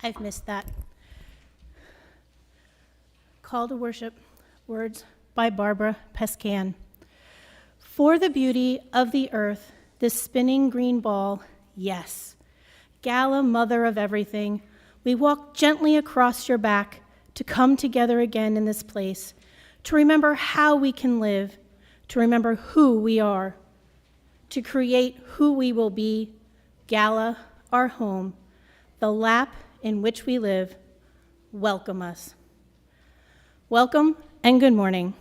I've missed that. Call to Worship, words by Barbara Pescan. For the beauty of the earth, this spinning green ball, yes. Gala, mother of everything, we walk gently across your back to come together again in this place, to remember how we can live, to remember who we are, to create who we will be. Gala, our home, the lap in which we live, welcome us. Welcome and good morning.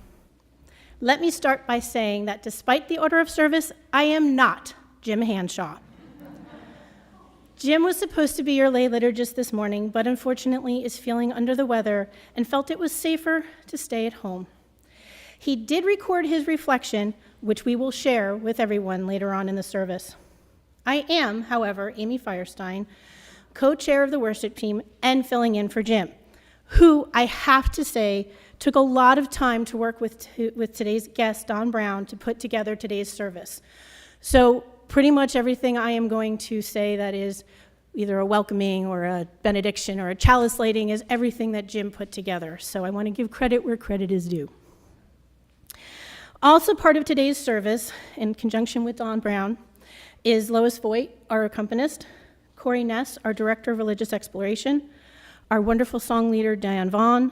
Let me start by saying that despite the order of service, I am not Jim Hanshaw. Jim was supposed to be your lay liturgist this morning, but unfortunately is feeling under the weather and felt it was safer to stay at home. He did record his reflection, which we will share with everyone later on in the service. I am, however, Amy Firestein, co-chair of the worship team and filling in for Jim, who I have to say took a lot of time to work with today's guest, Don Brown, to put together today's service. So pretty much everything I am going to say that is either a welcoming or a benediction or a chalice lighting is everything that Jim put together. So I want to give credit where credit is due. Also part of today's service, in conjunction with Don Brown, is Lois Voigt, our accompanist, Corey Ness, our Director of Religious Exploration, our wonderful song leader, Diane Vaughn,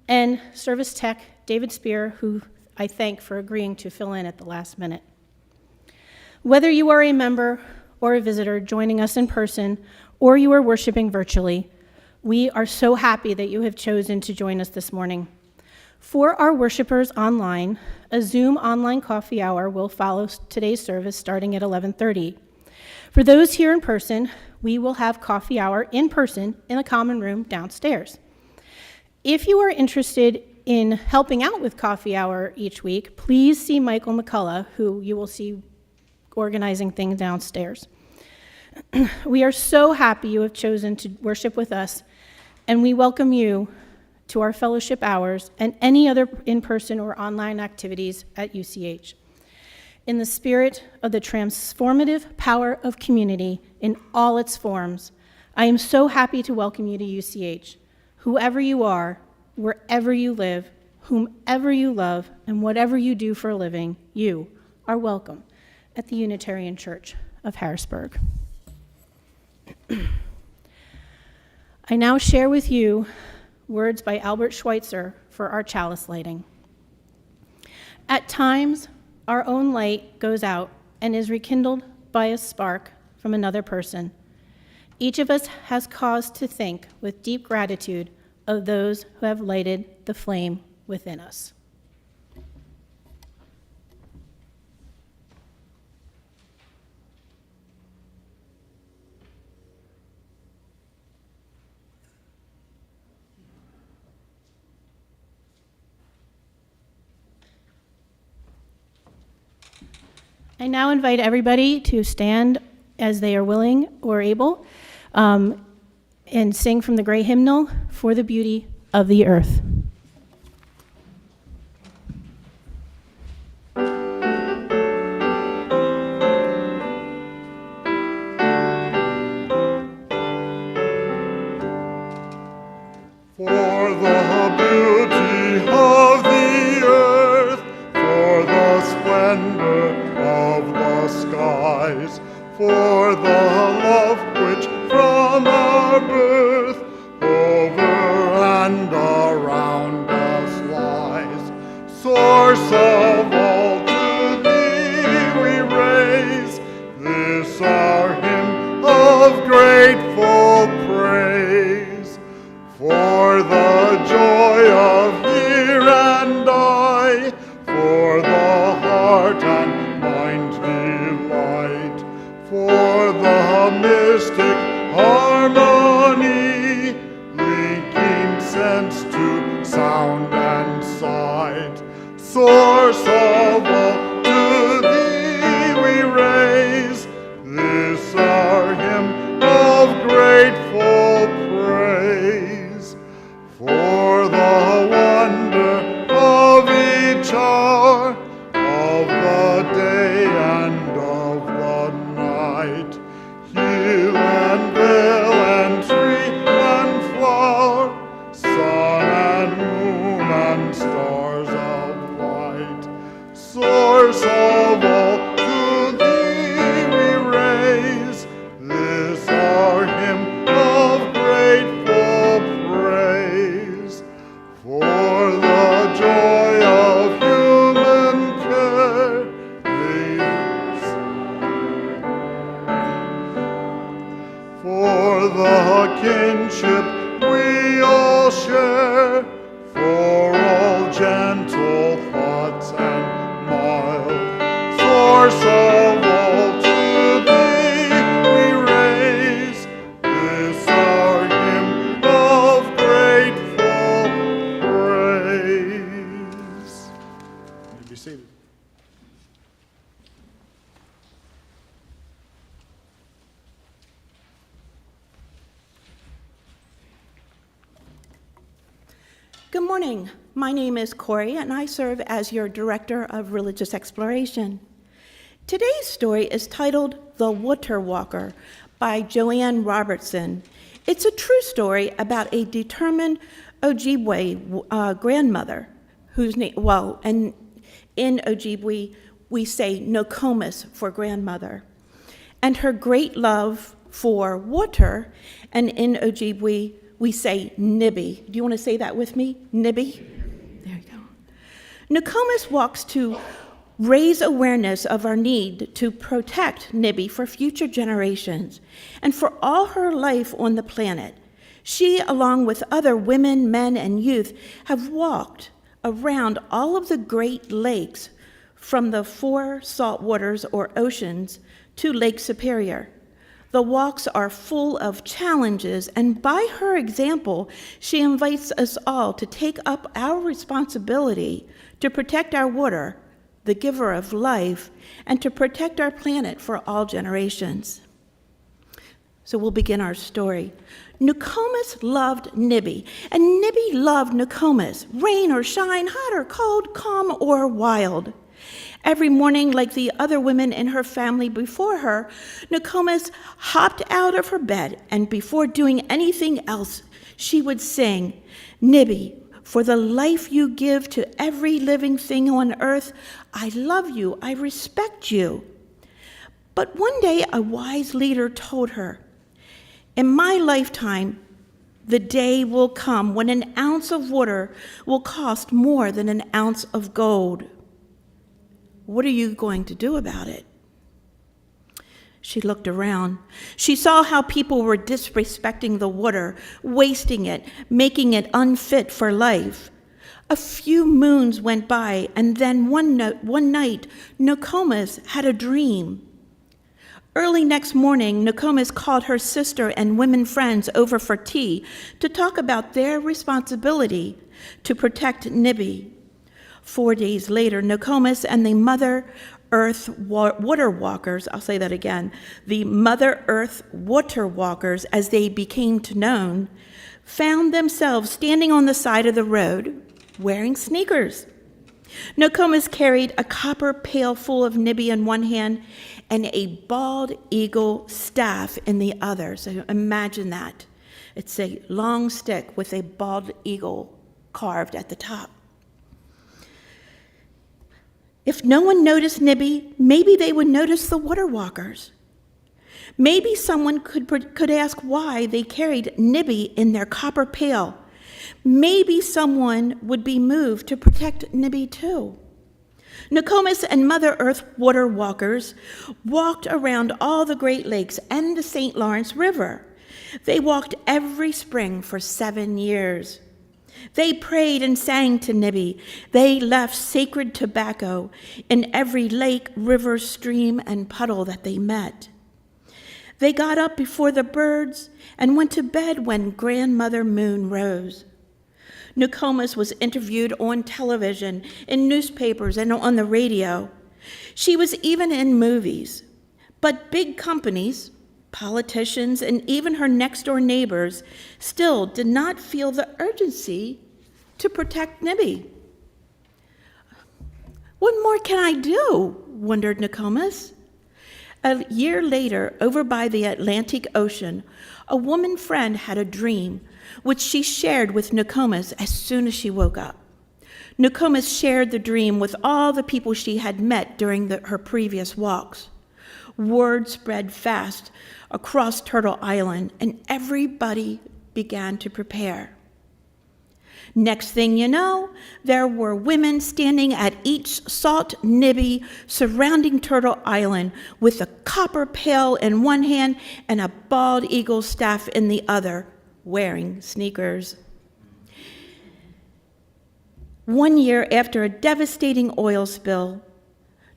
and service tech, David Spear, who I thank for agreeing to fill in at the last minute. Whether you are a member or a visitor joining us in person, or you are worshiping virtually, we are so happy that you have chosen to join us this morning. For our worshipers online, a Zoom online coffee hour will follow today's service starting at 11:30. For those here in person, we will have coffee hour in person in the common room downstairs. If you are interested in helping out with coffee hour each week, please see Michael McCullough, who you will see organizing things downstairs. We are so happy you have chosen to worship with us, and we welcome you to our fellowship hours and any other in-person or online activities at UCH. In the spirit of the transformative power of community in all its forms, I am so happy to welcome you to UCH. Whoever you are, wherever you live, whomever you love, and whatever you do for a living, you are welcome at the Unitarian Church of Harrisburg. I now share with you words by Albert Schweitzer for our chalice lighting. At times, our own light goes out and is rekindled by a spark from another person. Each of us has cause to think with deep gratitude of those who have lighted the flame within us. I now invite everybody to stand as they are willing or able and sing from the great hymnal, For the Beauty of the Earth. For the love which from our birth over and around us lies, source of all to thee we raise this our hymn of grateful praise. For the joy of here and I, for the heart and mind delight, for the mystic harmony, linking sense to sound and sight, source of all to thee we raise this our hymn of grateful praise. For the wonder of each hour of the day and of the night, hill and vale and tree and the kinship we all share, for all gentle thoughts and mild, source of all to thee we raise this our hymn of grateful praise. You may be seated. Good morning. My name is Corey, and I serve as your Director of Religious Exploration. Today's story is titled The Water Walker by Joanne Robertson. It's a true story about a determined Ojibwe grandmother, whose name, and in Ojibwe we say Nokomis for grandmother, and her great love for water, and in Ojibwe we say Nibby. Do you want to say that with me? Nibby? There you go. Nokomis walks to raise awareness of our need to protect Nibby for future generations and for all her life on the planet. She, along with other women, men, and youth, have walked around all of the Great Lakes from the 4 saltwaters or oceans to Lake Superior. The walks are full of challenges, and by her example, she invites us all to take up our responsibility to protect our water, the giver of life, and to protect our planet for all generations. So we'll begin our story. Nokomis loved Nibby, and Nibby loved Nokomis, rain or shine, hot or cold, calm or wild. Every morning, like the other women in her family before her, Nokomis hopped out of her bed, and before doing anything else, she would sing, "Nibby, for the life you give to every living thing on earth, I love you, I respect you." But one day, a wise leader told her, "In my lifetime, the day will come when an ounce of water will cost more than an ounce of gold. What are you going to do about it?" She looked around. She saw how people were disrespecting the water, wasting it, making it unfit for life. A few moons went by, and then one night, Nokomis had a dream. Early next morning, Nokomis called her sister and women friends over for tea to talk about their responsibility to protect Nibby. 4 days later, Nokomis and the Mother Earth Water Walkers, I'll say that again, the Mother Earth Water Walkers, as they became known, found themselves standing on the side of the road wearing sneakers. Nokomis carried a copper pail full of Nibby in one hand and a bald eagle staff in the other. So imagine that. It's a long stick with a bald eagle carved at the top. If no one noticed Nibby, maybe they would notice the water walkers. Maybe someone could ask why they carried Nibby in their copper pail. Maybe someone would be moved to protect Nibby too. Nokomis and Mother Earth Water Walkers walked around all the Great Lakes and the St. Lawrence River. They walked every spring for 7 years. They prayed and sang to Nibby. They left sacred tobacco in every lake, river, stream, and puddle that they met. They got up before the birds and went to bed when Grandmother Moon rose. Nokomis was interviewed on television, in newspapers, and on the radio. She was even in movies. But big companies, politicians, and even her next-door neighbors still did not feel the urgency to protect Nibby. "What more can I do?" wondered Nokomis. A year later, over by the Atlantic Ocean, a woman friend had a dream, which she shared with Nokomis as soon as she woke up. Nokomis shared the dream with all the people she had met during her previous walks. Word spread fast across Turtle Island, and everybody began to prepare. Next thing you know, there were women standing at each salt nibby surrounding Turtle Island with a copper pail in one hand and a bald eagle staff in the other, wearing sneakers. One year after a devastating oil spill,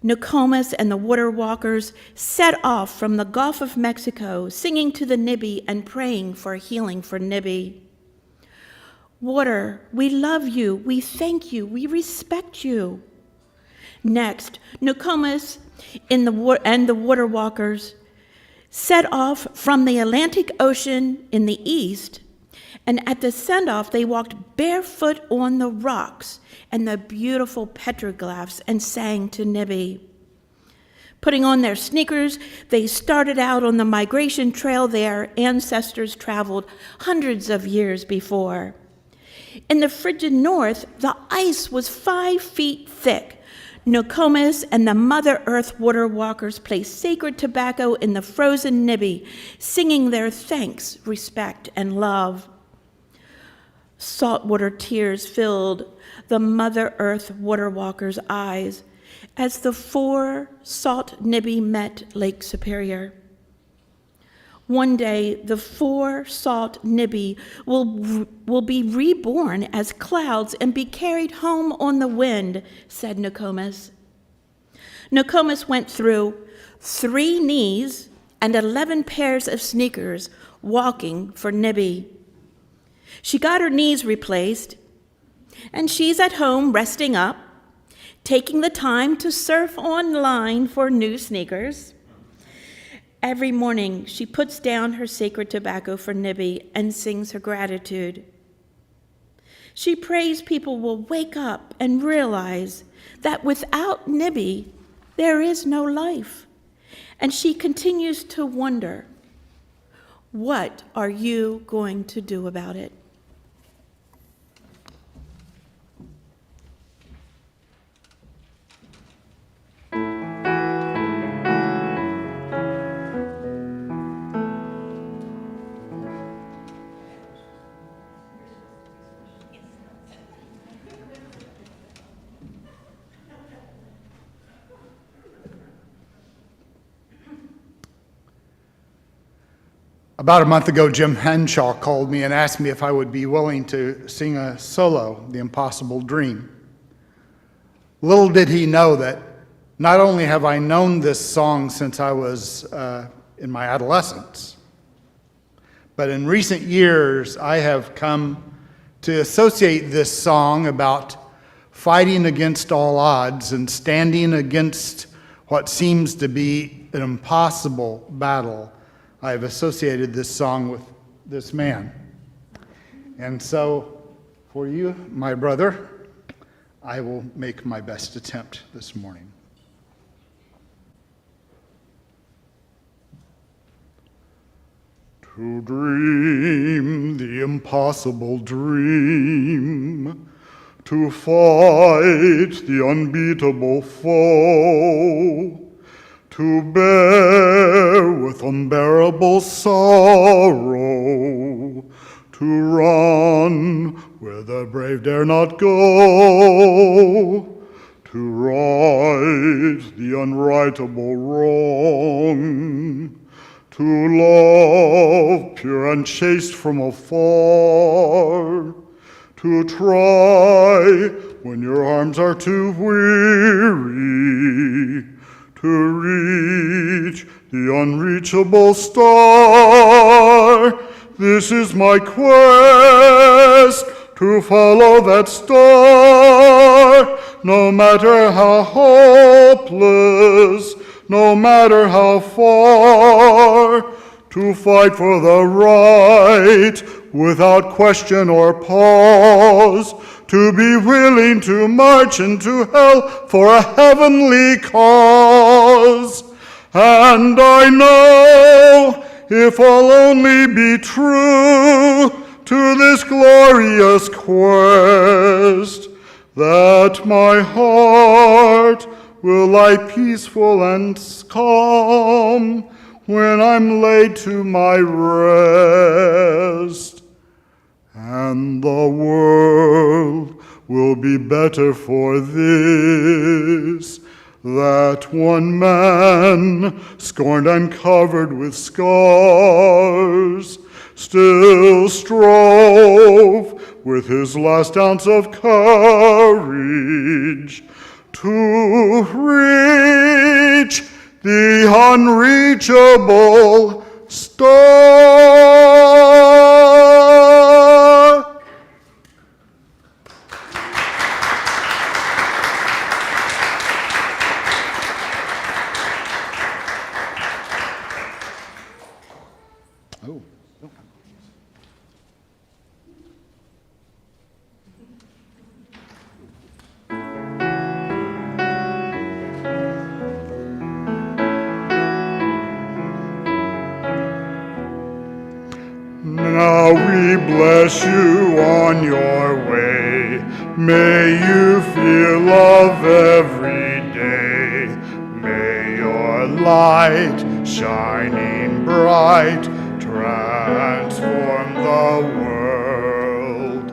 Nokomis and the water walkers set off from the Gulf of Mexico, singing to the Nibby and praying for healing for Nibby. Water, we love you, we thank you, we respect you. Next, Nokomis and the water walkers set off from the Atlantic Ocean in the east, and at the send-off, they walked barefoot on the rocks and the beautiful petroglyphs and sang to Nibby. Putting on their sneakers, they started out on the migration trail their ancestors traveled hundreds of years before. In the frigid north, the ice was 5 feet thick. Nokomis and the Mother Earth water walkers placed sacred tobacco in the frozen Nibby, singing their thanks, respect, and love. Saltwater tears filled the Mother Earth water walkers' eyes as the 4 salt Nibby met Lake Superior. One day, the 4 salt Nibby will be reborn as clouds and be carried home on the wind, said Nokomis. Nokomis went through 3 knees and 11 pairs of sneakers walking for Nibby. She got her knees replaced, and she's at home resting up, taking the time to surf online for new sneakers. Every morning, she puts down her sacred tobacco for Nibby and sings her gratitude. She prays people will wake up and realize that without Nibby, there is no life. And she continues to wonder, what are you going to do about it? About a month ago, Jim Henshaw called me and asked me if I would be willing to sing a solo, The Impossible Dream. Little did he know that not only have I known this song since I was in my adolescence, but in recent years I have come to associate this song about fighting against all odds and standing against what seems to be an impossible battle. I have associated this song with this man. And so, for you, my brother, I will make my best attempt this morning. To dream the impossible dream, to fight the unbeatable foe, to bear with unbearable sorrow, to run where the brave dare not go, to right the unrightable wrong, to love pure and chaste from afar, to try when your arms are too weary, to reach the unreachable star. This is my quest, to follow that star, no matter how hopeless, no matter how far, to fight for the right without question or pause, to be willing to march into hell for a heavenly cause. And I know, if I'll only be true to this glorious quest, that my heart will lie peaceful and calm when I'm laid to my rest. and the world will be better for this, that one man, scorned and covered with scars, still strove with his last ounce of courage to reach the unreachable star. Oh. Now we bless you on your way. May you feel love every day. May your light, shining bright, transform the world.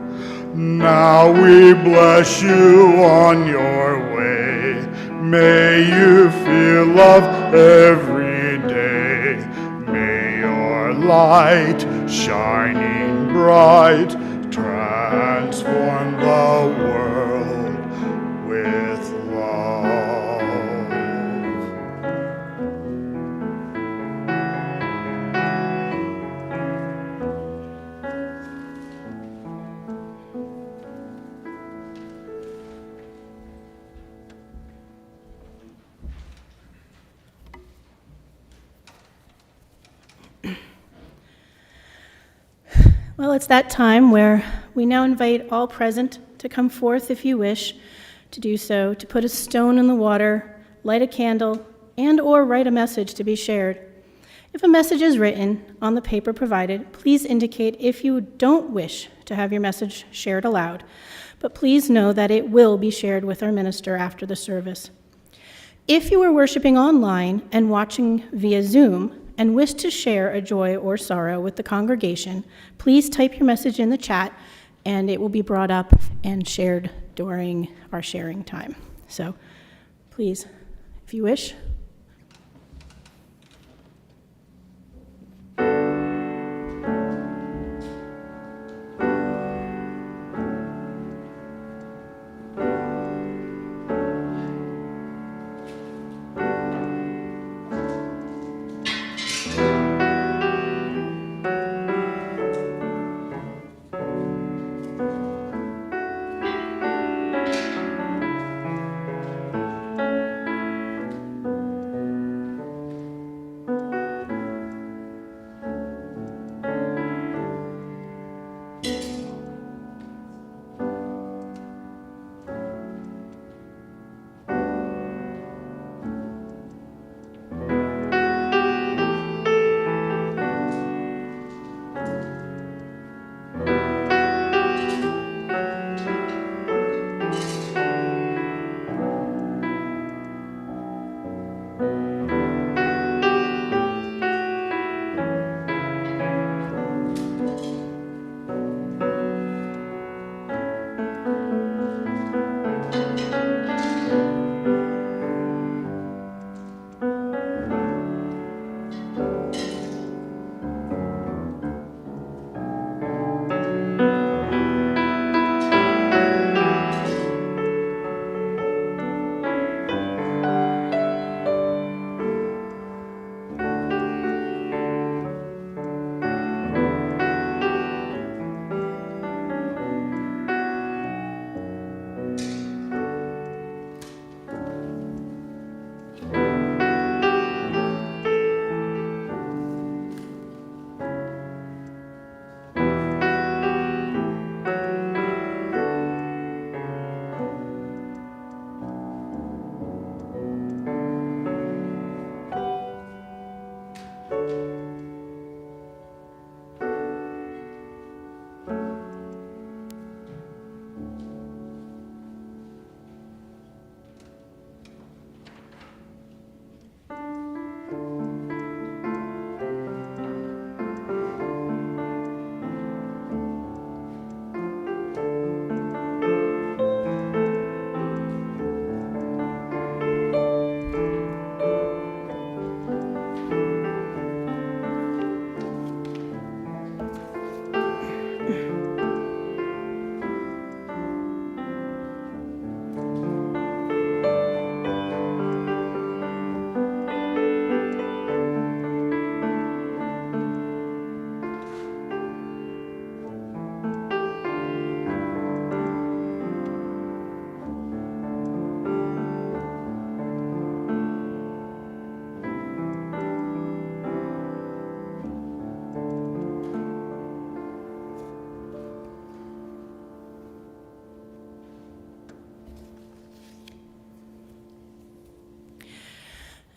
Now we bless you on your way. May you feel love every day. May your light, shining bright, transform the world with love. Well, it's that time where we now invite all present to come forth if you wish to do so, to put a stone in the water, light a candle, and/or write a message to be shared. If a message is written on the paper provided, please indicate if you don't wish to have your message shared aloud, but please know that it will be shared with our minister after the service. If you are worshiping online and watching via Zoom and wish to share a joy or sorrow with the congregation, please type your message in the chat and it will be brought up and shared during our sharing time. So please, if you wish.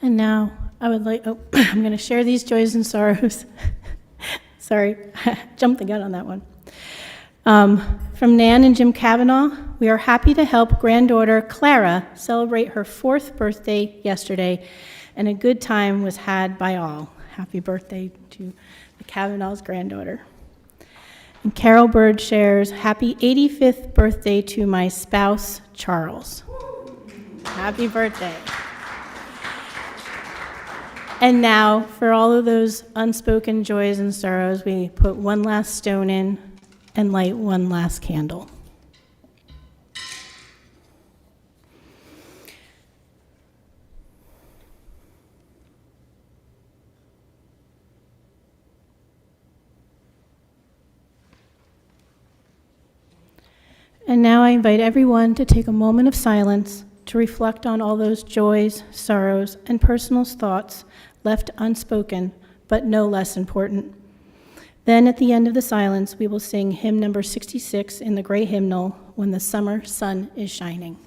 And now I would like, I'm going to share these joys and sorrows. Sorry, jumped the gun on that one. From Nan and Jim Kavanaugh, we are happy to help granddaughter Clara celebrate her 4th birthday yesterday, and a good time was had by all. Happy birthday to the Kavanaugh's granddaughter. And Carol Bird shares, happy 85th birthday to my spouse, Charles. Happy birthday. And now, for all of those unspoken joys and sorrows, we put one last stone in and light one last candle. And now I invite everyone to take a moment of silence to reflect on all those joys, sorrows, and personal thoughts left unspoken, but no less important. Then at the end of the silence, we will sing hymn number 66 in the gray hymnal, When the Summer Sun is Shining.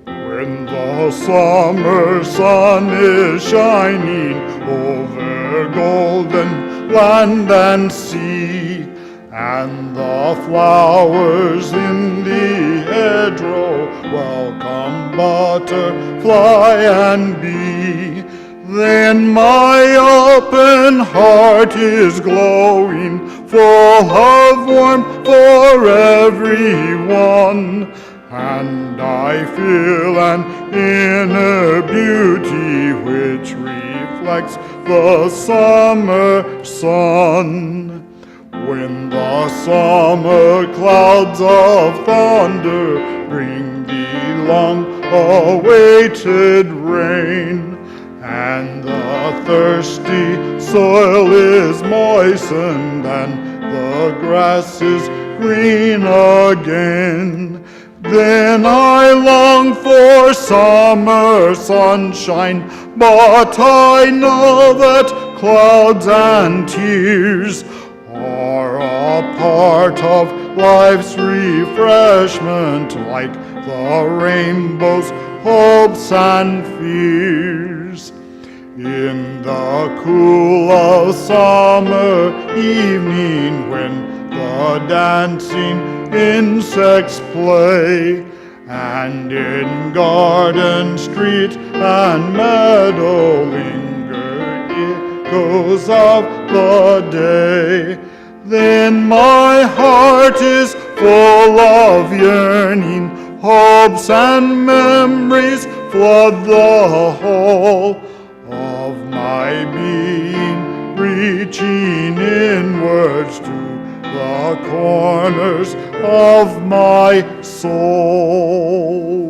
When the summer sun is shining over golden land and sea, and the flowers in the hedgerow welcome butterfly and bee, then my open heart is glowing, full of warmth for everyone. And I feel an inner beauty which reflects the summer sun. When the summer clouds of thunder bring the long-awaited rain, and the thirsty soil is moistened and the grass is green again, then I long for summer sunshine, but I know that clouds and tears are a part of life's refreshment, like the rainbow's hopes and fears. In the cool of summer evening, when the dancing insects play, and in garden, street, and meadow linger echoes of the day, then my heart is full of yearning, hopes and memories flood the whole of my being, reaching inwards to the corners of my soul.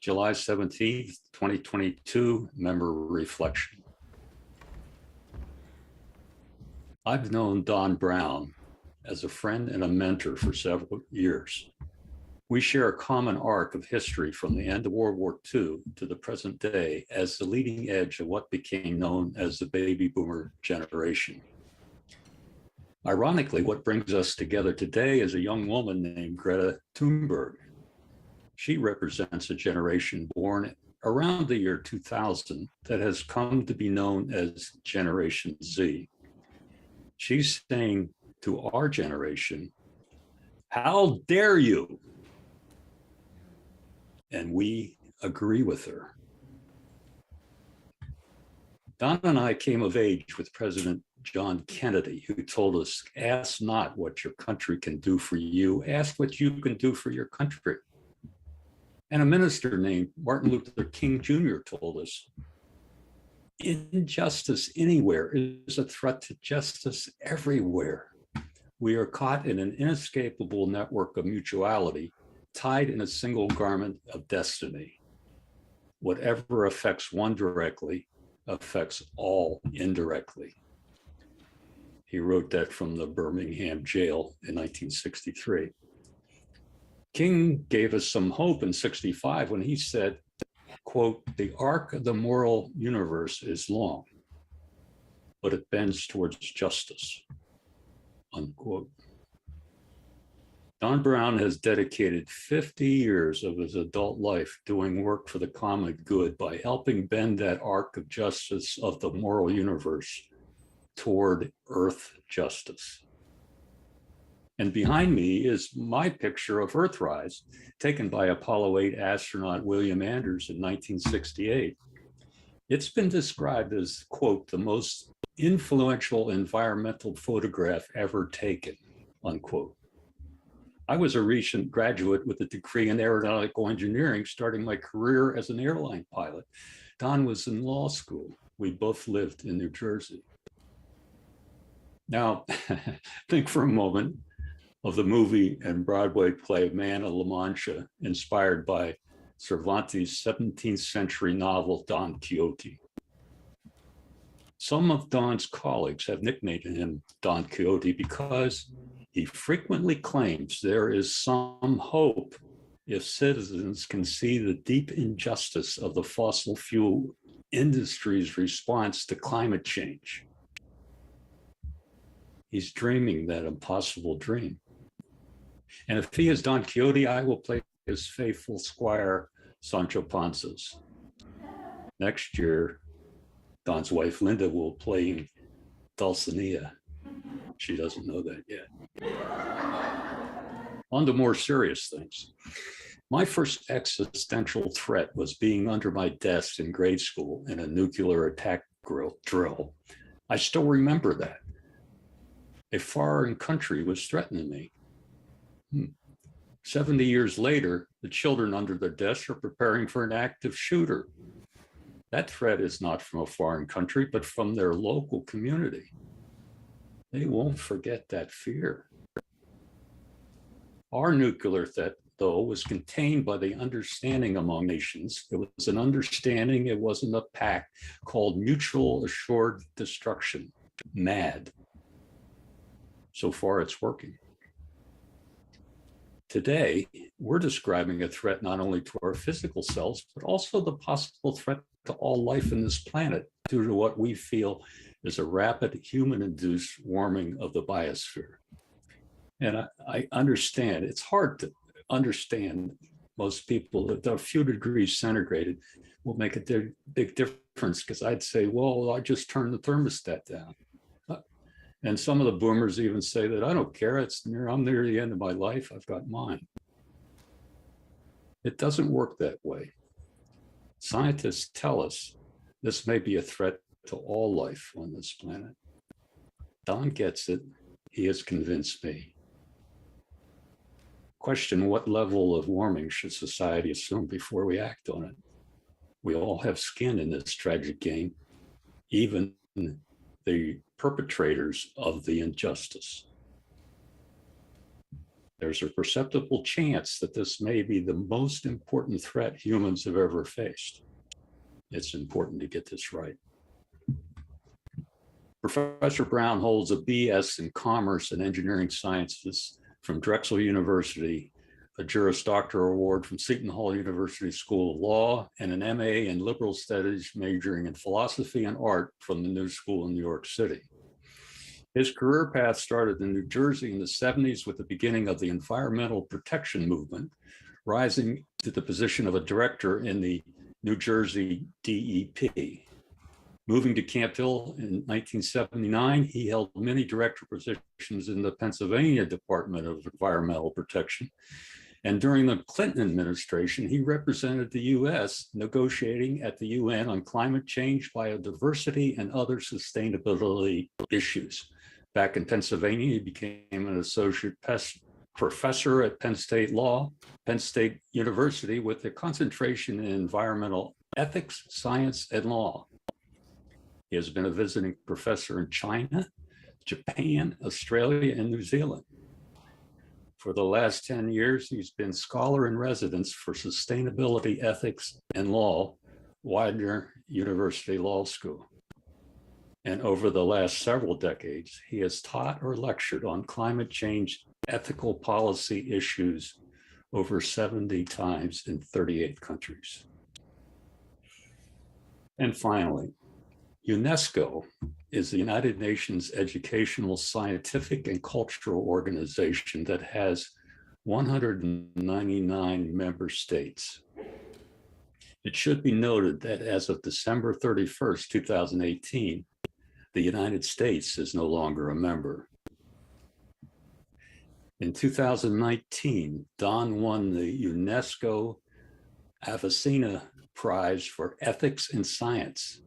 July 17th, 2022, member reflection. I've known Don Brown as a friend and a mentor for several years. We share a common arc of history from the end of World War II to the present day as the leading edge of what became known as the baby boomer generation. Ironically, what brings us together today is a young woman named Greta Thunberg. She represents a generation born around the year 2000 that has come to be known as Generation Z. She's saying to our generation, "How dare you?" And we agree with her. Don and I came of age with President John Kennedy, who told us, "Ask not what your country can do for you, ask what you can do for your country." And a minister named Martin Luther King Jr. told us, "Injustice anywhere is a threat to justice everywhere." We are caught in an inescapable network of mutuality, tied in a single garment of destiny. Whatever affects one directly affects all indirectly. He wrote that from the Birmingham jail in 1963. King gave us some hope in 65 when he said, quote, "The arc of the moral universe is long, but it bends towards justice," unquote. Don Brown has dedicated 50 years of his adult life doing work for the common good by helping bend that arc of justice of the moral universe toward earth justice. And behind me is my picture of Earthrise, taken by Apollo 8 astronaut William Anders in 1968. It's been described as, quote, "the most influential environmental photograph ever taken," unquote. I was a recent graduate with a degree in aeronautical engineering, starting my career as an airline pilot. Don was in law school. We both lived in New Jersey. Now, think for a moment of the movie and Broadway play Man of La Mancha, inspired by Cervantes' 17th century novel, Don Quixote. Some of Don's colleagues have nicknamed him Don Quixote because he frequently claims there is some hope if citizens can see the deep injustice of the fossil fuel industry's response to climate change. He's dreaming that impossible dream. And if he is Don Quixote, I will play his faithful squire, Sancho Panza's. Next year, Don's wife, Linda, will play Dulcinea. She doesn't know that yet. On to more serious things. My first existential threat was being under my desk in grade school in a nuclear attack drill. I still remember that. A foreign country was threatening me. 70 years later, the children under their desks are preparing for an active shooter. That threat is not from a foreign country, but from their local community. They won't forget that fear. Our nuclear threat, though, was contained by the understanding among nations. It was an understanding, it wasn't a pact, called Mutual Assured Destruction, MAD. So far, it's working. Today, we're describing a threat not only to our physical selves, but also the possible threat to all life on this planet due to what we feel is a rapid human-induced warming of the biosphere. And I understand, it's hard to understand most people that a few degrees centigrade will make a big difference, because I'd say, well, I just turned the thermostat down. And some of the boomers even say that I don't care, I'm near the end of my life, I've got mine. It doesn't work that way. Scientists tell us this may be a threat to all life on this planet. Don gets it, he has convinced me. Question, what level of warming should society assume before we act on it? We all have skin in this tragic game, even the perpetrators of the injustice. There's a perceptible chance that this may be the most important threat humans have ever faced. It's important to get this right. Professor Brown holds a BS in Commerce and Engineering Sciences from Drexel University, a Juris Doctor Award from Seton Hall University School of Law, and an MA in Liberal Studies majoring in Philosophy and Art from the New School in New York City. His career path started in New Jersey in the 70s with the beginning of the environmental protection movement, rising to the position of a director in the New Jersey DEP. Moving to Camp Hill in 1979, he held many director positions in the Pennsylvania Department of Environmental Protection. And during the Clinton administration, he represented the US negotiating at the UN on climate change, biodiversity, and other sustainability issues. Back in Pennsylvania, he became an associate professor at Penn State University with a concentration in environmental ethics, science, and law. He has been a visiting professor in China, Japan, Australia, and New Zealand. For the last 10 years, he's been scholar in residence for sustainability, ethics, and law, Widener University Law School. And over the last several decades, he has taught or lectured on climate change ethical policy issues over 70 times in 38 countries. And finally, UNESCO is the United Nations educational, scientific, and cultural organization that has 199 member states. It should be noted that as of December 31st, 2018, the United States is no longer a member. In 2019, Don won the UNESCO Avicenna Prize for Ethics in Science.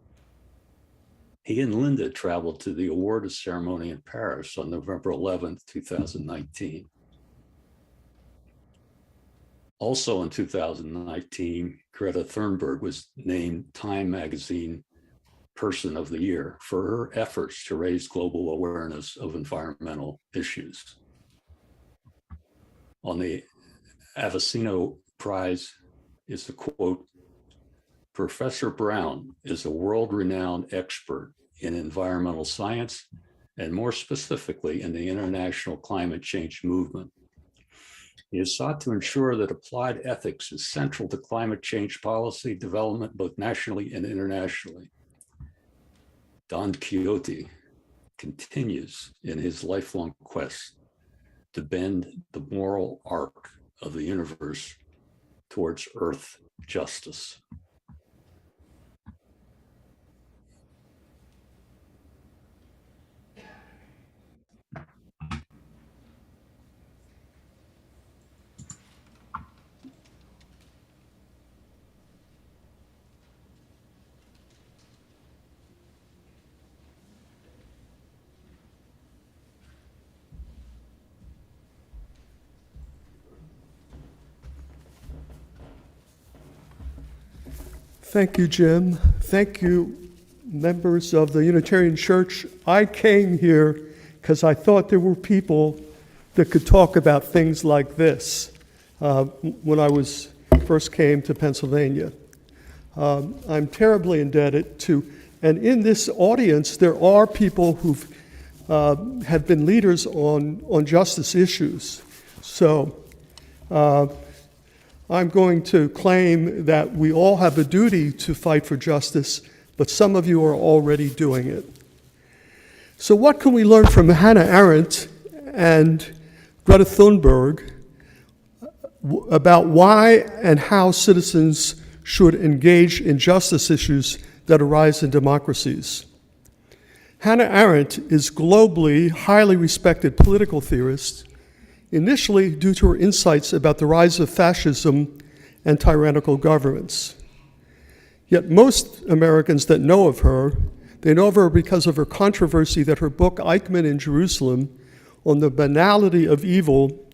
He and Linda traveled to the award ceremony in Paris on November 11th, 2019. Also in 2019, Greta Thunberg was named Time Magazine Person of the Year for her efforts to raise global awareness of environmental issues. On the Avicenna Prize is the quote, "Professor Brown is a world-renowned expert in environmental science, and more specifically in the international climate change movement. He has sought to ensure that applied ethics is central to climate change policy development, both nationally and internationally." Don Quixote continues in his lifelong quest to bend the moral arc of the universe towards earth justice. Thank you, Jim. Thank you, members of the Unitarian Church. I came here because I thought there were people that could talk about things like this when I first came to Pennsylvania. I'm terribly indebted to, and in this audience, there are people who have been leaders on justice issues. So I'm going to claim that we all have a duty to fight for justice, but some of you are already doing it. So what can we learn from Hannah Arendt and Greta Thunberg about why and how citizens should engage in justice issues that arise in democracies? Hannah Arendt is globally highly respected political theorist, initially due to her insights about the rise of fascism and tyrannical governments. Yet most Americans that know of her, they know of her because of her controversy that her book, Eichmann in Jerusalem, on the banality of evil,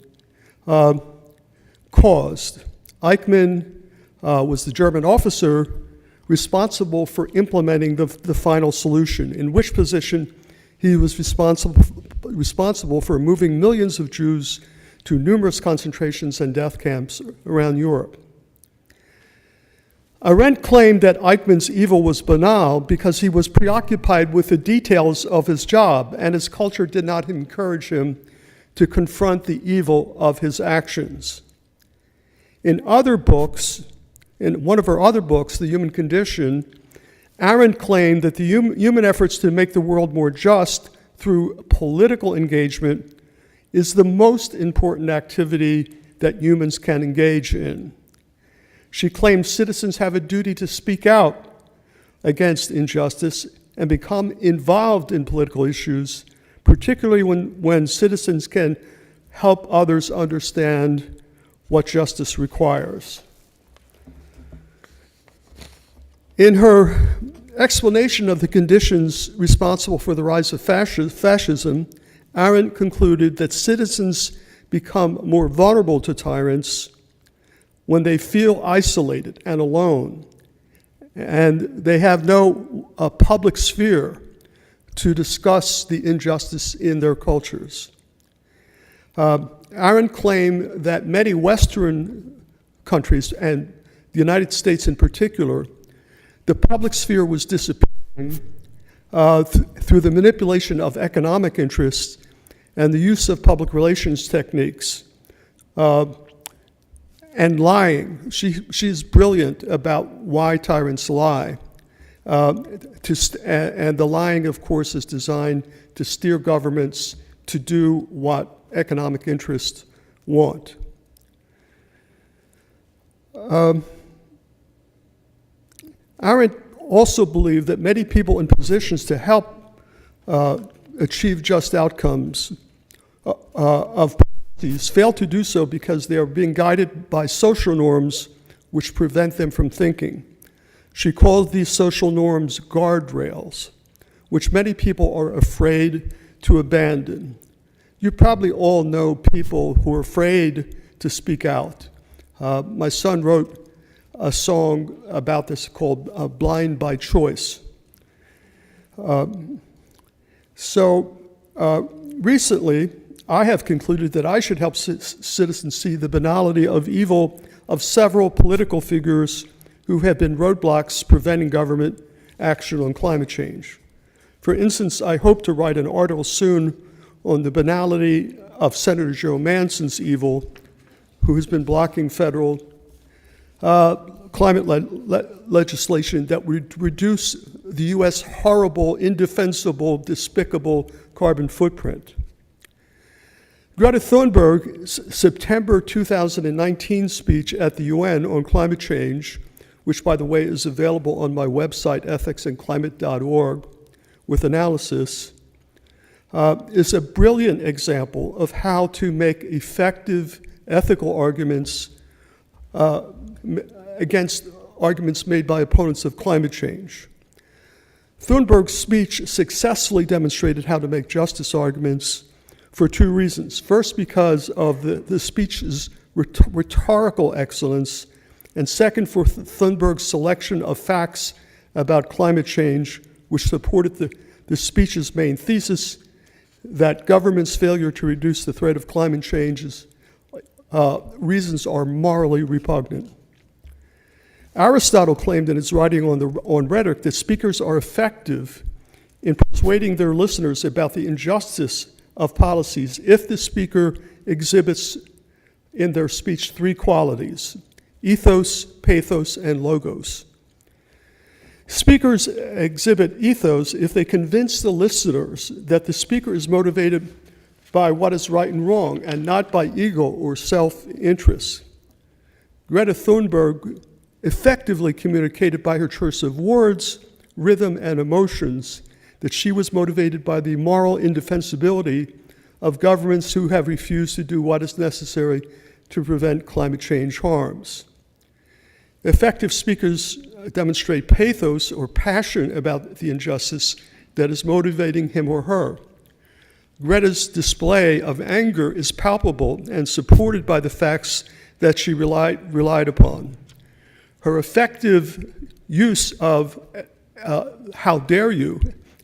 caused. Eichmann was the German officer responsible for implementing the final solution, in which position he was responsible for moving millions of Jews to numerous concentrations and death camps around Europe. Arendt claimed that Eichmann's evil was banal because he was preoccupied with the details of his job, and his culture did not encourage him to confront the evil of his actions. In other books, in one of her other books, The Human Condition, Arendt claimed that the human efforts to make the world more just through political engagement is the most important activity that humans can engage in. She claims citizens have a duty to speak out against injustice and become involved in political issues, particularly when citizens can help others understand what justice requires. In her explanation of the conditions responsible for the rise of fascism, Arendt concluded that citizens become more vulnerable to tyrants when they feel isolated and alone, and they have no public sphere to discuss the injustice in their cultures. Arendt claimed that many Western countries, and the United States in particular, the public sphere was disappearing through the manipulation of economic interests and the use of public relations techniques and lying. She's brilliant about why tyrants lie. And the lying, of course, is designed to steer governments to do what economic interests want. Arendt also believed that many people in positions to help achieve just outcomes of policies fail to do so because they are being guided by social norms which prevent them from thinking. She called these social norms guardrails, which many people are afraid to abandon. You probably all know people who are afraid to speak out. My son wrote a song about this called Blind by Choice. Recently, I have concluded that I should help citizens see the banality of evil of several political figures who have been roadblocks preventing government action on climate change. For instance, I hope to write an article soon on the banality of Senator Joe Manchin's evil, who has been blocking federal climate legislation that would reduce the U.S. horrible, indefensible, despicable carbon footprint. Greta Thunberg's September 2019 speech at the UN on climate change, which, by the way, is available on my website, ethicsandclimate.org, with analysis, is a brilliant example of how to make effective ethical arguments against arguments made by opponents of climate change. Thunberg's speech successfully demonstrated how to make justice arguments for two reasons. First, because of the speech's rhetorical excellence, and second, for Thunberg's selection of facts about climate change, which supported the speech's main thesis that government's failure to reduce the threat of climate change's reasons are morally repugnant. Aristotle claimed in his writing on rhetoric that speakers are effective in persuading their listeners about the injustice of policies if the speaker exhibits in their speech three qualities: ethos, pathos, and logos. Speakers exhibit ethos if they convince the listeners that the speaker is motivated by what is right and wrong and not by ego or self-interest. Greta Thunberg effectively communicated by her choice of words, rhythm, and emotions that she was motivated by the moral indefensibility of governments who have refused to do what is necessary to prevent climate change harms. Effective speakers demonstrate pathos or passion about the injustice that is motivating him or her. Greta's display of anger is palpable and supported by the facts that she relied upon. Her effective use of how dare you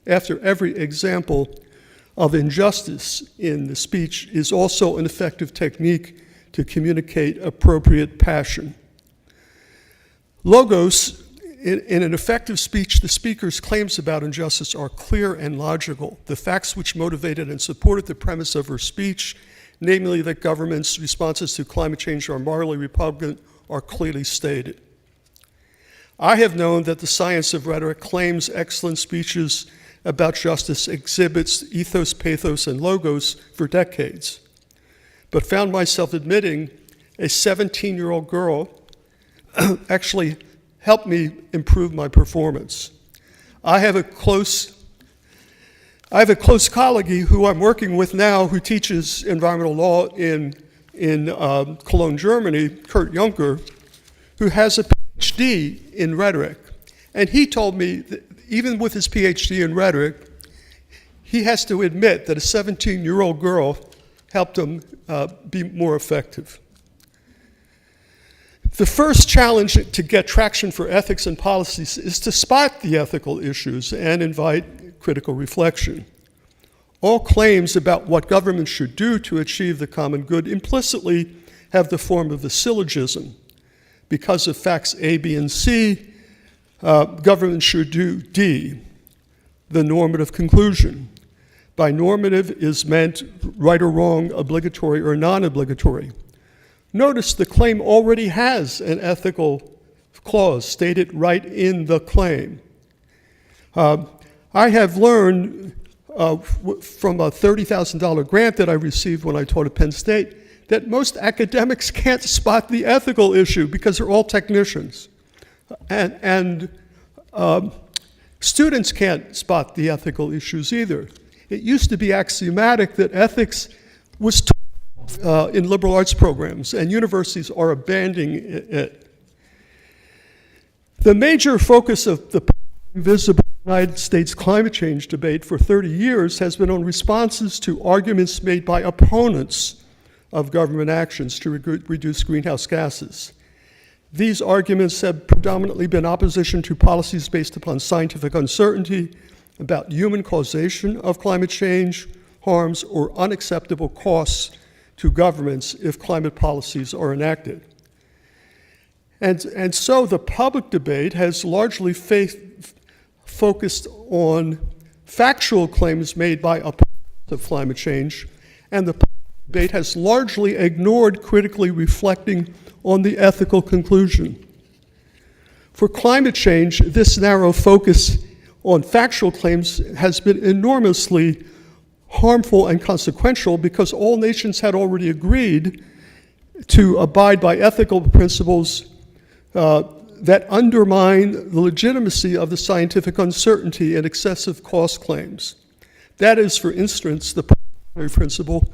after every example of injustice in the speech is also an effective technique to communicate appropriate passion. Logos, in an effective speech, the speaker's claims about injustice are clear and logical. The facts which motivated and supported the premise of her speech, namely that government's responses to climate change are morally repugnant, are clearly stated. I have known that the science of rhetoric claims excellent speeches about justice exhibits ethos, pathos, and logos for decades, but found myself admitting a 17-year-old girl actually helped me improve my performance. I have a close colleague who I'm working with now who teaches environmental law in Cologne, Germany, Kurt Juncker, who has a PhD in rhetoric. And he told me that even with his PhD in rhetoric, he has to admit that a 17-year-old girl helped him be more effective. The first challenge to get traction for ethics and policies is to spot the ethical issues and invite critical reflection. All claims about what government should do to achieve the common good implicitly have the form of a syllogism. Because of facts A, B, and C, government should do D, the normative conclusion. By normative is meant right or wrong, obligatory or non-obligatory. Notice the claim already has an ethical clause stated right in the claim. I have learned from a $30,000 grant that I received when I taught at Penn State that most academics can't spot the ethical issue because they're all technicians. And students can't spot the ethical issues either. It used to be axiomatic that ethics was taught in liberal arts programs, and universities are abandoning it. The major focus of the visible United States climate change debate for 30 years has been on responses to arguments made by opponents of government actions to reduce greenhouse gases. These arguments have predominantly been opposition to policies based upon scientific uncertainty about human causation of climate change harms or unacceptable costs to governments if climate policies are enacted. And so the public debate has largely focused on factual claims made by opponents of climate change, and the public debate has largely ignored critically reflecting on the ethical conclusion. For climate change, this narrow focus on factual claims has been enormously harmful and consequential because all nations had already agreed to abide by ethical principles that undermine the legitimacy of the scientific uncertainty and excessive cost claims. That is, for instance, the primary principle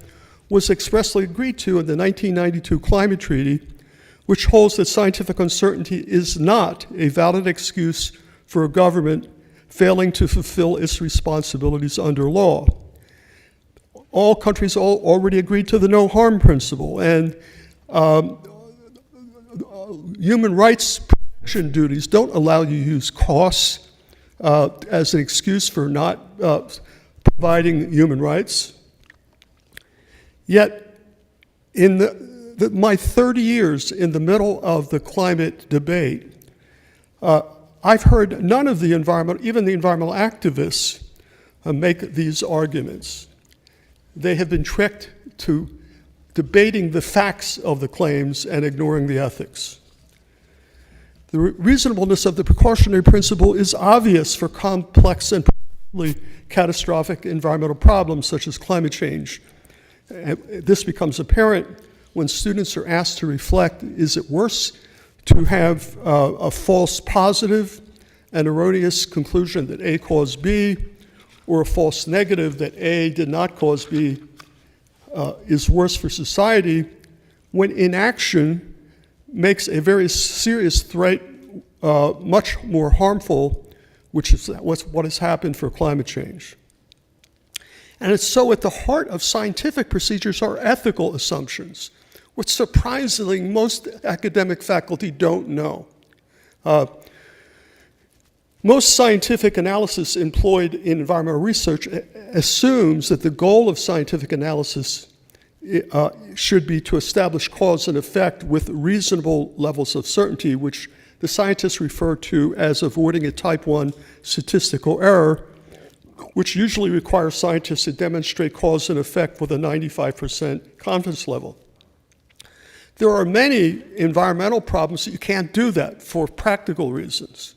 was expressly agreed to in the 1992 Climate Treaty, which holds that scientific uncertainty is not a valid excuse for a government failing to fulfill its responsibilities under law. All countries already agreed to the no harm principle, and human rights protection duties don't allow you to use costs as an excuse for not providing human rights. Yet, in my 30 years in the middle of the climate debate, I've heard none of the even the environmental activists make these arguments. They have been tricked to debating the facts of the claims and ignoring the ethics. The reasonableness of the precautionary principle is obvious for complex and potentially catastrophic environmental problems such as climate change. This becomes apparent when students are asked to reflect, is it worse to have a false positive, an erroneous conclusion that A caused B, or a false negative that A did not cause B is worse for society, when inaction makes a very serious threat much more harmful, which is what has happened for climate change. And it's so at the heart of scientific procedures are ethical assumptions, which surprisingly most academic faculty don't know. Most scientific analysis employed in environmental research assumes that the goal of scientific analysis should be to establish cause and effect with reasonable levels of certainty, which the scientists refer to as avoiding a type 1 statistical error, which usually requires scientists to demonstrate cause and effect with a 95% confidence level. There are many environmental problems that you can't do that for practical reasons.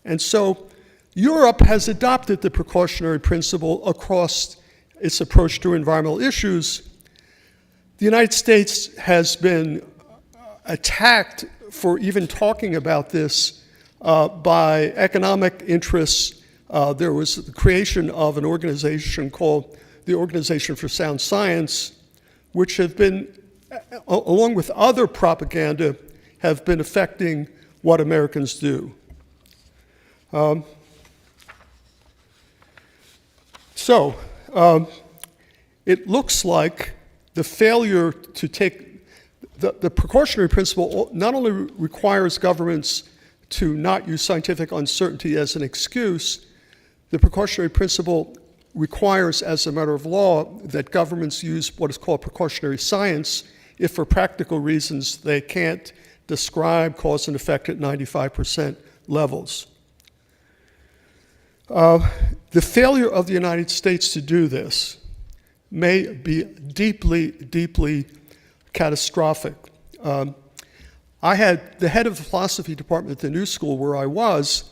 And so Europe has adopted the precautionary principle across its approach to environmental issues. The United States has been attacked for even talking about this by economic interests. There was the creation of an organization called the Organization for Sound Science, which have been, along with other propaganda, have been affecting what Americans do. It looks like the failure to take the precautionary principle not only requires governments to not use scientific uncertainty as an excuse, the precautionary principle requires, as a matter of law, that governments use what is called precautionary science if for practical reasons they can't describe cause and effect at 95% levels. The failure of the United States to do this may be deeply, deeply catastrophic. I had the head of the philosophy department at the New School where I was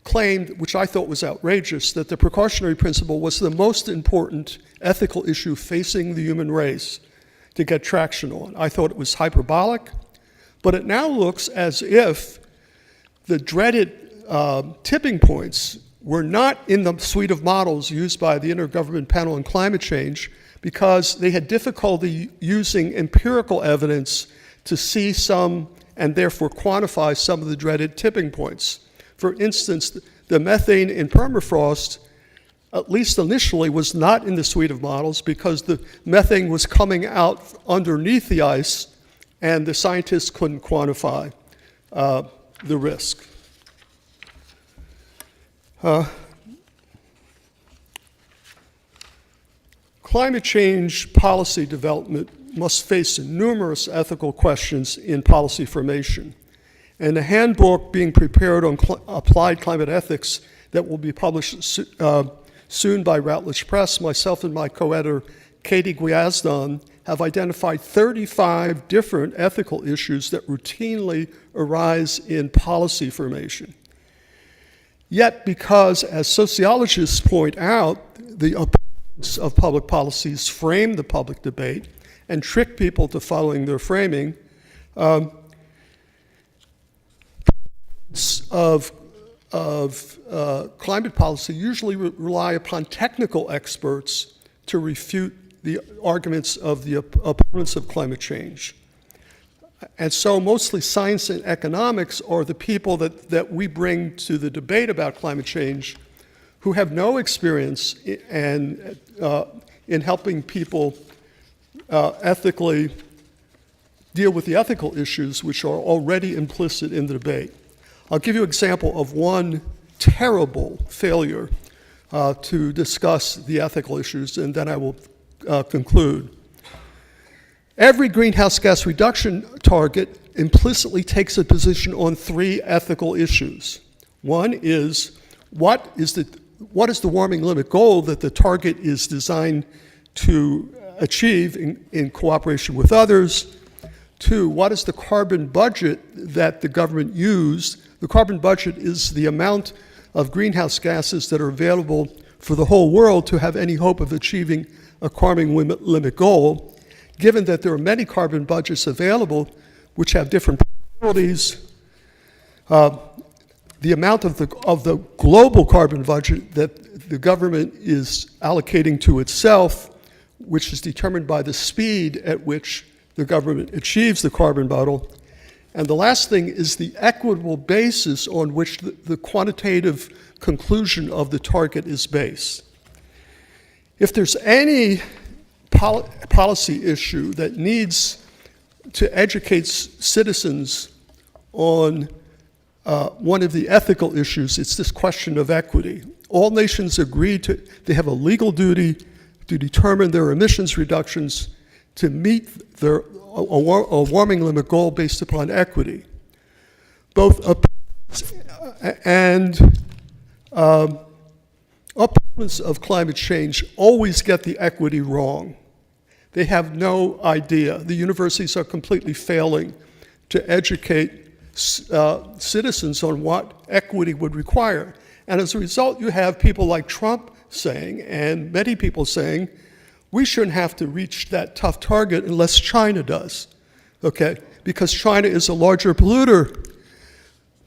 claimed, which I thought was outrageous, that the precautionary principle was the most important ethical issue facing the human race to get traction on. I thought it was hyperbolic, but it now looks as if the dreaded tipping points were not in the suite of models used by the Intergovernmental Panel on Climate Change because they had difficulty using empirical evidence to see some and therefore quantify some of the dreaded tipping points. For instance, the methane in permafrost, at least initially, was not in the suite of models because the methane was coming out underneath the ice and the scientists couldn't quantify the risk. Climate change policy development must face numerous ethical questions in policy formation. And the handbook being prepared on applied climate ethics that will be published soon by Routledge Press, myself and my co-editor, Katie Gwiazdon, have identified 35 different ethical issues that routinely arise in policy formation. Yet, because, as sociologists point out, the opponents of public policies frame the public debate and trick people to following their framing, of climate policy usually rely upon technical experts to refute the arguments of the opponents of climate change. And so mostly science and economics are the people that we bring to the debate about climate change who have no experience in helping people ethically deal with the ethical issues which are already implicit in the debate. I'll give you an example of one terrible failure to discuss the ethical issues, and then I will conclude. Every greenhouse gas reduction target implicitly takes a position on three ethical issues. One is, what is the warming limit goal that the target is designed to achieve in cooperation with others? Two, what is the carbon budget that the government used? The carbon budget is the amount of greenhouse gases that are available for the whole world to have any hope of achieving a carbon limit goal, given that there are many carbon budgets available which have different probabilities. The amount of the global carbon budget that the government is allocating to itself, which is determined by the speed at which the government achieves the carbon budget. And the last thing is the equitable basis on which the quantitative conclusion of the target is based. If there's any policy issue that needs to educate citizens on one of the ethical issues. It's this question of equity. All nations agree they have a legal duty to determine their emissions reductions to meet a warming limit goal based upon equity. Both opponents and opponents of climate change always get the equity wrong. They have no idea. The universities are completely failing to educate citizens on what equity would require. And as a result, you have people like Trump saying, and many people saying, we shouldn't have to reach that tough target unless China does, okay? Because China is a larger polluter.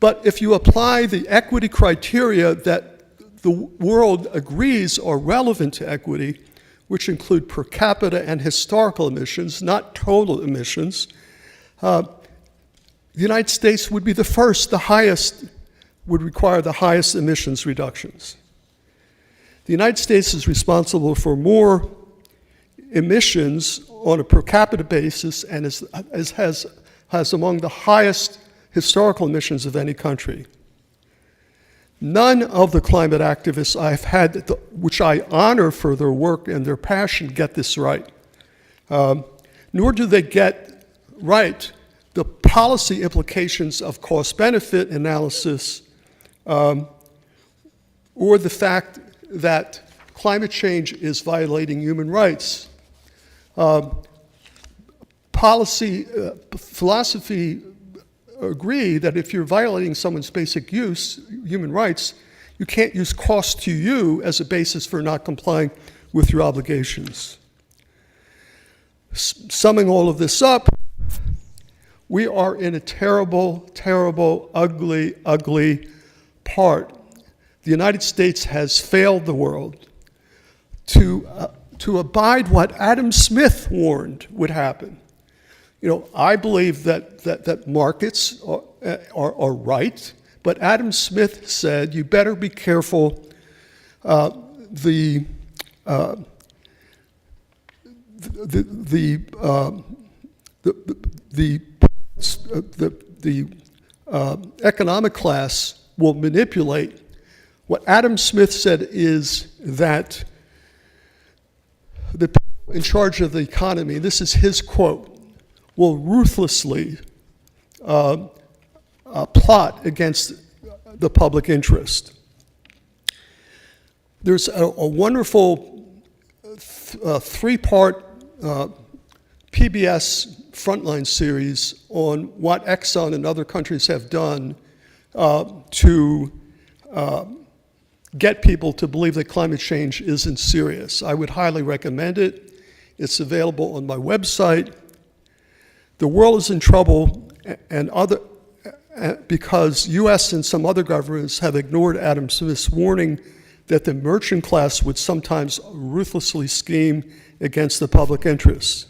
But if you apply the equity criteria that the world agrees are relevant to equity, which include per capita and historical emissions, not total emissions, the United States would be the first, the highest, would require the highest emissions reductions. The United States is responsible for more emissions on a per capita basis and has among the highest historical emissions of any country. None of the climate activists I've had, which I honor for their work and their passion, get this right. Nor do they get right the policy implications of cost-benefit analysis or the fact that climate change is violating human rights. Philosophy agree that if you're violating someone's basic human rights, you can't use cost to you as a basis for not complying with your obligations. Summing all of this up, we are in a terrible, terrible, ugly, ugly part. The United States has failed the world to abide what Adam Smith warned would happen. You know, I believe that markets are right, but Adam Smith said you better be careful. The economic class will manipulate. What Adam Smith said is that the people in charge of the economy, this is his quote, will ruthlessly plot against the public interest. There's a wonderful three-part PBS Frontline series on what Exxon and other countries have done to get people to believe that climate change isn't serious. I would highly recommend it. It's available on my website. The world is in trouble because US and some other governments have ignored Adam Smith's warning that the merchant class would sometimes ruthlessly scheme against the public interest.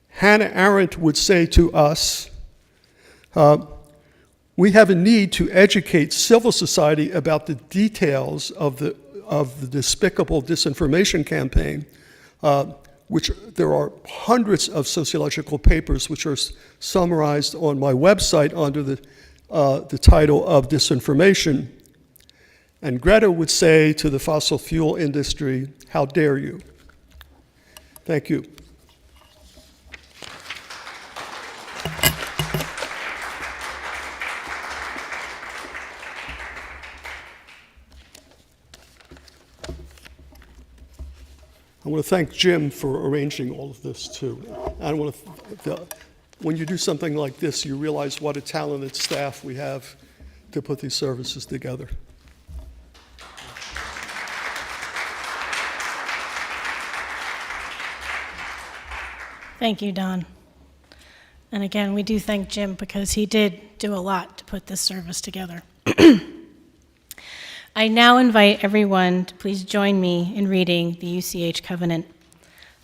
Hannah Arendt would say to us, we have a need to educate civil society about the details of the despicable disinformation campaign, which there are hundreds of sociological papers which are summarized on my website under the title of Disinformation. And Greta would say to the fossil fuel industry, how dare you? Thank you. I want to thank Jim for arranging all of this too. I want to, when you do something like this, you realize what a talented staff we have to put these services together. Thank you, Don. And again, we do thank Jim because he did do a lot to put this service together. I now invite everyone to please join me in reading the UCH Covenant.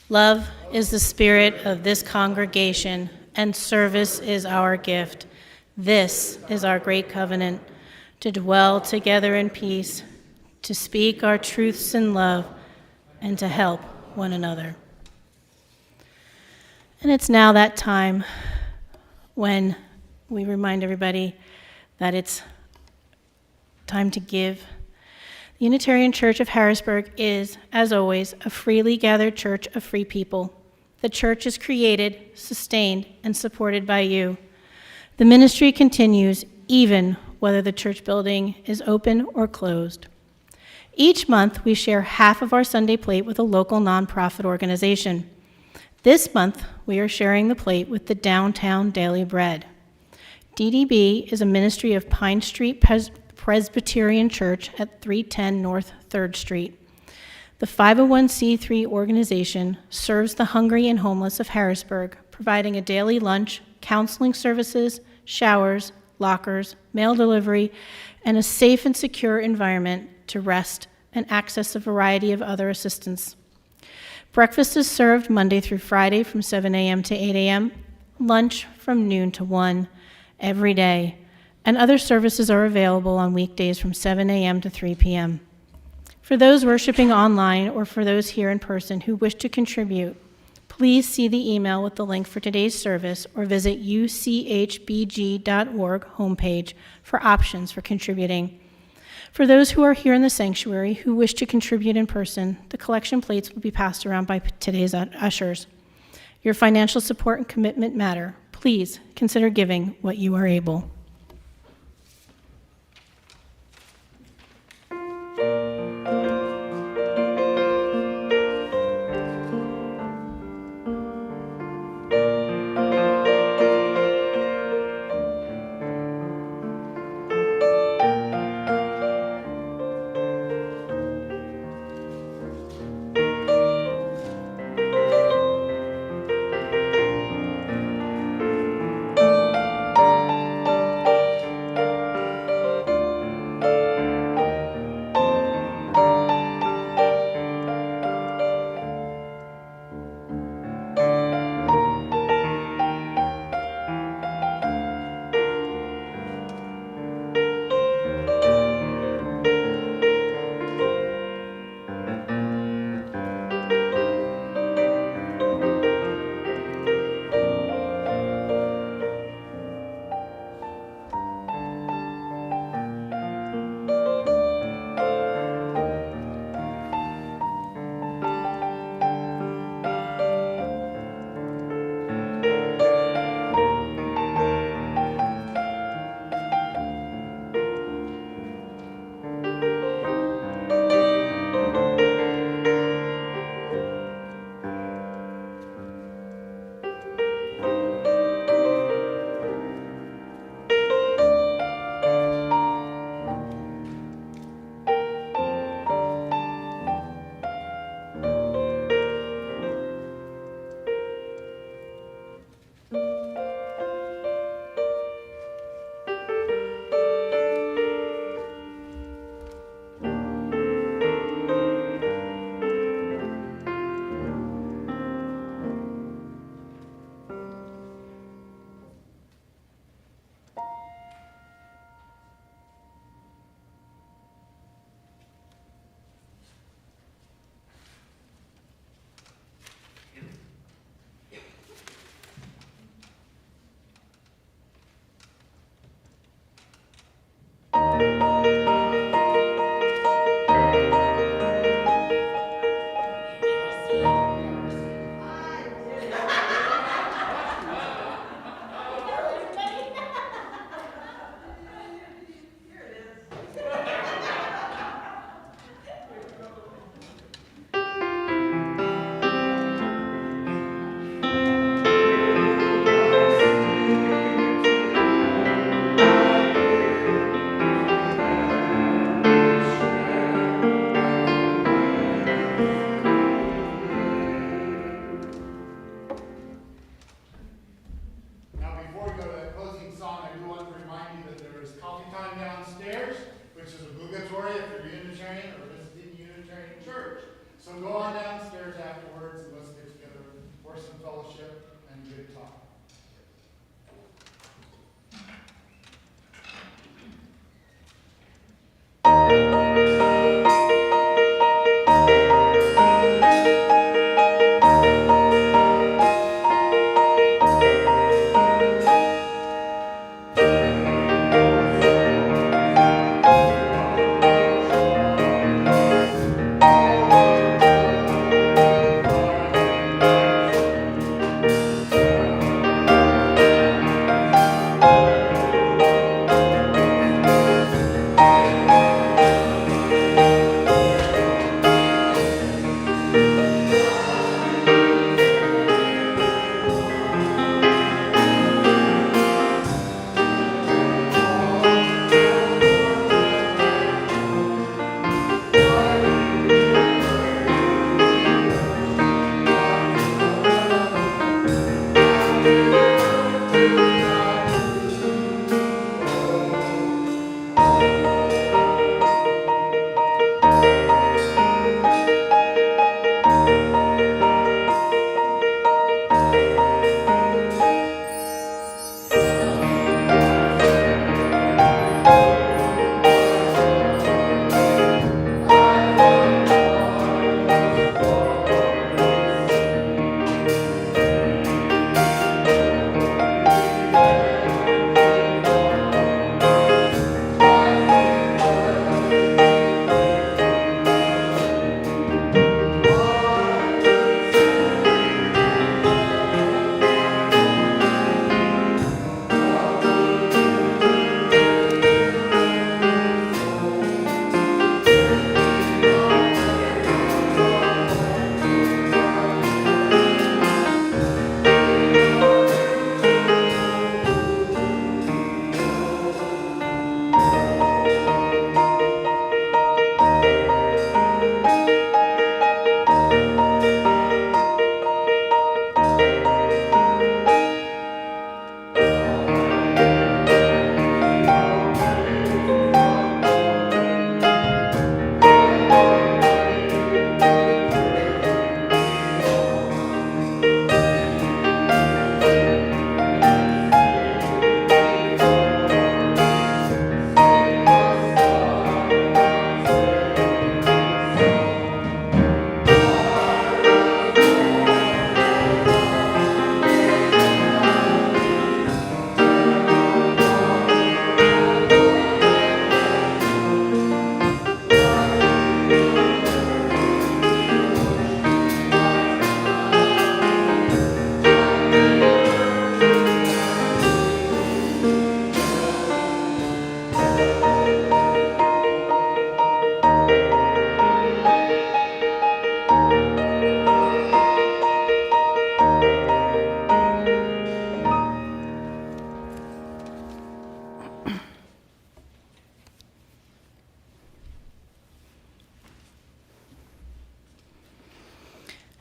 Love is the spirit of this congregation, and service is our gift. This is our great covenant, to dwell together in peace, to speak our truths in love, and to help one another. And it's now that time when we remind everybody that it's time to give. The Unitarian Church of Harrisburg is, as always, a freely gathered church of free people. The church is created, sustained, and supported by you. The ministry continues even whether the church building is open or closed. Each month, we share half of our Sunday plate with a local nonprofit organization. This month, we are sharing the plate with the Downtown Daily Bread. DDB is a ministry of Pine Street Presbyterian Church at 310 North 3rd Street. The 501c3 organization serves the hungry and homeless of Harrisburg, providing a daily lunch, counseling services, showers, lockers, mail delivery, and a safe and secure environment to rest and access a variety of other assistance. Breakfast is served Monday through Friday from 7 a.m. to 8 a.m., lunch from noon to 1 every day, and other services are available on weekdays from 7 a.m. to 3 p.m. For those worshiping online or for those here in person who wish to contribute, please see the email with the link for today's service or visit uchbg.org homepage for options for contributing. For those who are here in the sanctuary who wish to contribute in person, the collection plates will be passed around by today's ushers. Your financial support and commitment matter. Please consider giving what you are able.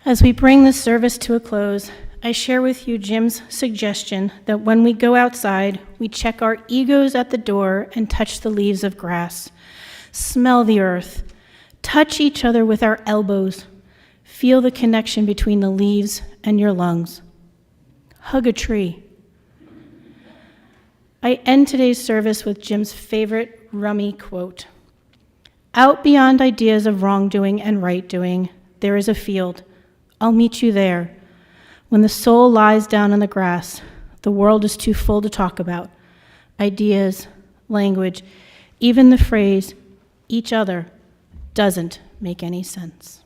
As we bring this service to a close, I share with you Jim's suggestion that when we go outside, we check our egos at the door and touch the leaves of grass, smell the earth, touch each other with our elbows, feel the connection between the leaves and your lungs. Hug a tree. I end today's service with Jim's favorite rummy quote. Out beyond ideas of wrongdoing and right doing, there is a field. I'll meet you there. When the soul lies down in the grass, the world is too full to talk about. Ideas, language, even the phrase, each other, doesn't make any sense.